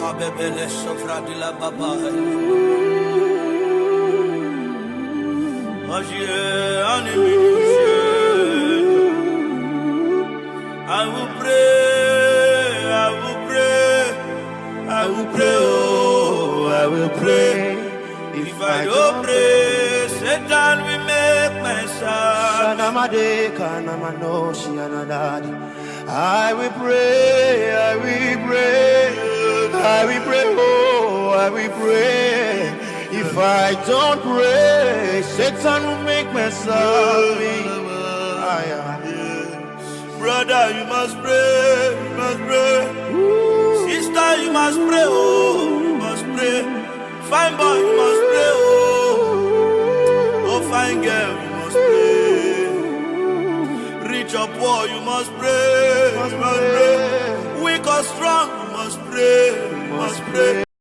Kabebele sofra di la baba. Ajie animishe. I will pray, I will pray, I will pray, oh, I will pray. If I don't pray, Satan will make my son. I will pray, I will pray, I will pray, oh, I will pray. If I don't pray, Satan will make me sorry. Brother, you must pray, you must pray. Sister, you must pray, oh, you must pray. Fine boy, you must pray, oh. Oh, fine girl, you must pray. Rich or poor, you must pray, you must pray. Weak or strong, you must pray, you must pray.